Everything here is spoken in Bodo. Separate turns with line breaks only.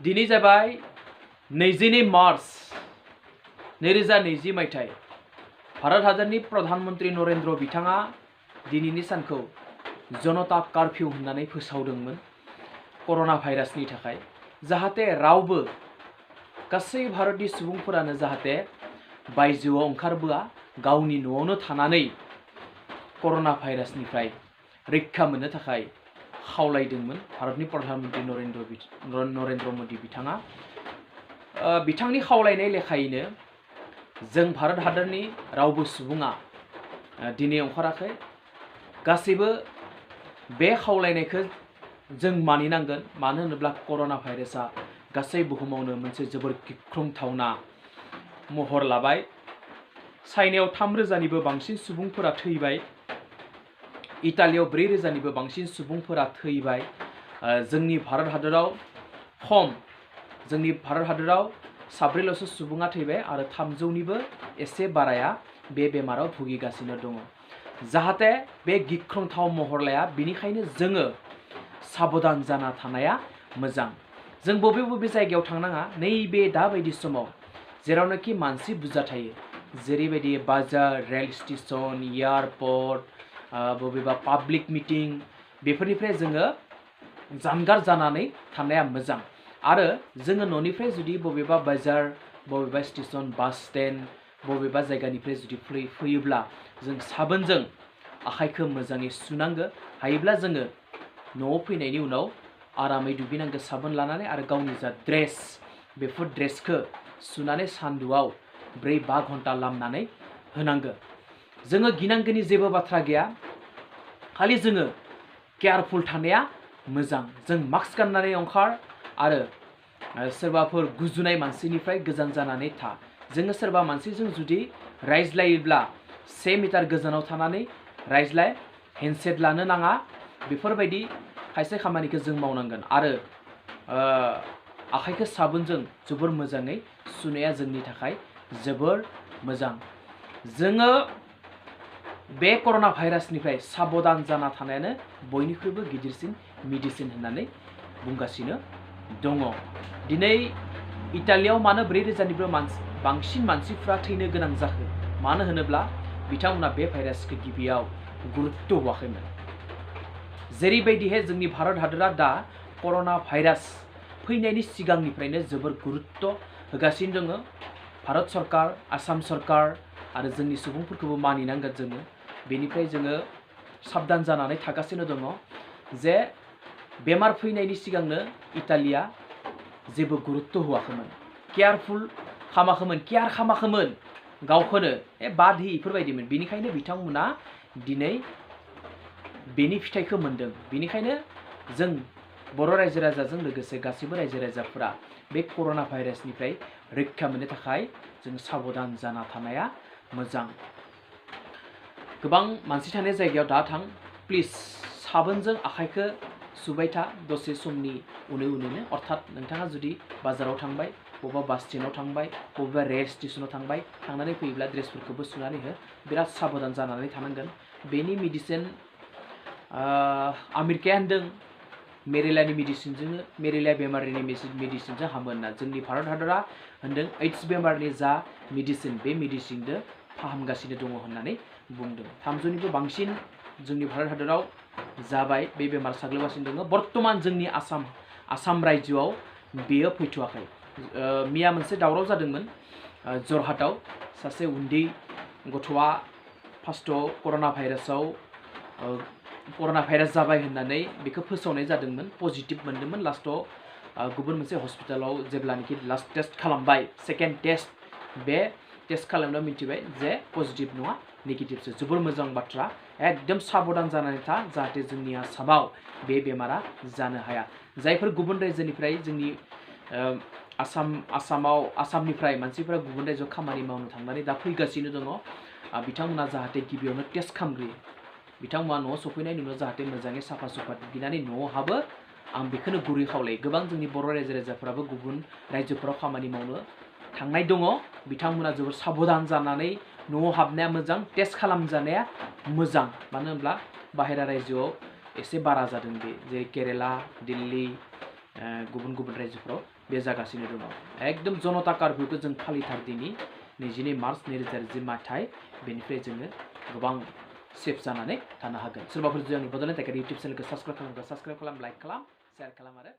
दिनै जाबाय 22 मार्च 2020 मायथाइ भारत हादरनि प्रधानमन्त्री नरेन्द्र बिथाङा दिनैनि सानखौ जनता कर्फ्यू होननानै फोसावदोंमोन कर'ना भाइरासनि थाखाय जाहाथे रावबो गासै भारतनि सुबुंफोरानो जाहाथे बायजोआव ओंखारबोआ गावनि न'आवनो थानानै कर'ना भाइरासनिफ्राय रैखा मोननो थाखाय खावलायदोंमोन भारतनि प्रधानमन्त्री नरेन्द्र मोदी बिथाङा बिथांनि खावलायनाय लेखायैनो जों भारत हादरनि रावबो सुबुङा दिनै ओंखाराखै गासैबो बे खावलायनायखौ जों मानिनांगोन मानो होनोब्ला कर'ना भाइरासआ गासै बुहुमावनो मोनसे जोबोर गिख्रंथावना महर लाबाय चाइनायाव 3,000निबो बांसिन सुबुंफोरा थैबाय इटालियाव 4,000निबो बांसिन सुबुंफोरा थैबाय जोंनि भारत हादराव साब्रैल'सो सुबुङा थैबाय आरो 300निबो एसे बाराया बे बेमाराव भुगिगासिनो दङ जाहाथे बे गिख्रंथाव महर लाया बेनिखायनो जोङो साबधान जाना थानाया मोजां जों बबे जायगायाव थांनाङा नैबे दाबायदि समाव जेरावनाखि मानसि बुरजा थायो जेरैबायदि बाजार रेल स्टेशन एयारपर्ट बबेबा पाब्लिक मिटिं बेफोरनिफ्राय जोङो जानगार जानानै थानाया मोजां आरो जोङो न'निफ्राय जुदि बबेबा बाजार बबेबा स्टेशन बास स्टेन्ड बबेबा जायगानिफ्राय जुदि फैयोब्ला जों साबोनजों आखाइखौ मोजाङै सुनांगो हायोब्ला जोङो न'आव फैनायनि उनाव आरामै दुगैनांगो साबोन लानानै आरो गावनि जा ड्रेस बेफोर ड्रेसखौ सुनानै सान्दुआव 4-5 घन्टा लामनानै होनांगो जोङो गिनांगौनि जेबो बाथ्रा गैया खालि जोङो केयारफुल थानाया मोजां जों मास्क गाननानै ओंखार आरो सोरबाफोर गुजुनाय मानसिनिफ्राय गोजान जानानै था जोङो सोरबा मानसिजों जुदि रायज्लायोब्ला 1 मिटार गोजानाव थानानै रायज्लाय हेन्डसेट लानो नाङा बेफोरबायदि खायसे खामानिखौ जों मावनांगोन आरो आखाइखौ साबोनजों जोबोर मोजाङै सुनाया जोंनि थाखाय जोबोर मोजां जोङो बे कर'ना भाइरासनिफ्राय साबधान जाना थानायानो बयनिख्रुइबो गिदिरसिन मेडिसिन होननानै बुंगासिनो दङ दिनै इटालियाव मानो 4,000निबो बांसिन मानसिफ्रा थैनो गोनां जाखो मानो होनोब्ला बिथांमोना बे भाइरासखौ गिबियाव गुरुत्त होआखैमोन जेरैबायदिहाय जोंनि भारत हादरा दा कर'ना भाइरास फैनायनि सिगांनिफ्रायनो जोबोर गुरुत्त होगासिनो दङ भारत सरकार आसाम सरकार आरो जोंनि सुबुंफोरखौबो मानिनांगोन जोङो बेनिफ्राय जोङो साबधान जानानै थागासिनो दङ जे बेमार फैनायनि सिगांनो इटालिया जेबो गुरुत्त होआखैमोन केयारफुल केयार खालामाखैमोन गावखौनो बाद हो इफोरबायदिमोन बेनिखायनो बिथांमोना दिनै बेनि फिथाइखौ मोन्दों बेनिखायनो जों बर' रायजो राजाजों लोगोसे गासैबो रायजो राजाफोरा बे कर'ना भाइरासनिफ्राय रैखा मोननो थाखाय जों साबधान जाना थानाया मोजां गोबां मानसि थानाय जायगायाव दा थां प्लिज साबोनजों आखाइखौ सुबाय था दसे समनि उनैनो अर्थात नोंथाङा जुदि बाजाराव थांबाय बबेबा बास स्टेन्डआव थांबाय बबेबा रेल स्टेशनाव थांबाय थांनानै फैयोब्ला ड्रेसफोरखौबो सुनानै हो बिराद साबधान जानानै थानांगोन बेनि मेडिसिन आमेरिकाया होनदों मेलेरिया बेमारनि मेडिसिनजों हामो होनना जोंनि भारत हादरा होनदों एड्स बेमारनि जा मेडिसिन बे मेडिसिनजों फाहामगासिनो दङ होननानै बुंदों 300निबो बांसिन जोंनि भारत हादराव जाबाय बे बेमार साग्लोबगासिनो दङ बर्तमान जोंनि आसाम रायजोआव बेयो फैथ'वाखै मैया मोनसे दावराव जादोंमोन जरहाटआव सासे उन्दै गथ'आ फार्स्टआव कर'ना भाइरास जाबाय होननानै बेखौ फोसावनाय जादोंमोन पजिटिभ मोन्दोंमोन लास्टआव गुबुन मोनसे हस्पिटालाव जेब्लानाखि लास्ट टेस्ट खालामबाय सेकेन्ड टेस्ट बे टेस्ट खालामनायाव मिथिबाय जे पजिटिभ नङा नेगेटिभसो जोबोर मोजां बाथ्रा एकदम साबधान जानानै था जाहाथे जोंनि आसामाव बे बेमारा जानो हाया जायफोर गुबुन रायजोनिफ्राय जोंनि आसामनिफ्राय मानसिफोरा गुबुन रायजोआव खामानि मावनो थांनानै दा फैगासिनो दङ बिथांमोना जाहाथे गिबियावनो टेस्ट खालामग्रोयो बिथांमोना न'आव सफैनायनि उनाव जाहाथे मोजाङै साफा सुफा दुगैनानै न'आव हाबो आं बेखौनो गुरै खावलायो गोबां जोंनि बर' रायजो राजाफोराबो गुबुन रायजोफोराव खामानि मावनो थांनाय दङ बिथांमोना जोबोर साबधान जानानै न'आव हाबनाया मोजां टेस्ट खालामजानाया मोजां मानो होनब्ला बाहेरा रायजोआव एसे बारा जादों बे जेरै केरेला दिल्ली गुबुन गुबुन रायजोफोराव बे जागासिनो दङ। एकदम जनता कार्फ्यूखौ जों फालिथारदिनि 22 मार्च 2020 मायथाइ बेनिफ्राय जोङो गोबां सेफ जानानै थानो हागोन। सोरबाफोर जुदि आंनि बड'लेण्ड एकाडेमि इउटुब चेनेलखौ साबस्क्राइब खालामोब्ला साबस्क्राइब खालाम, लाइक खालाम, शेयार खालाम आरो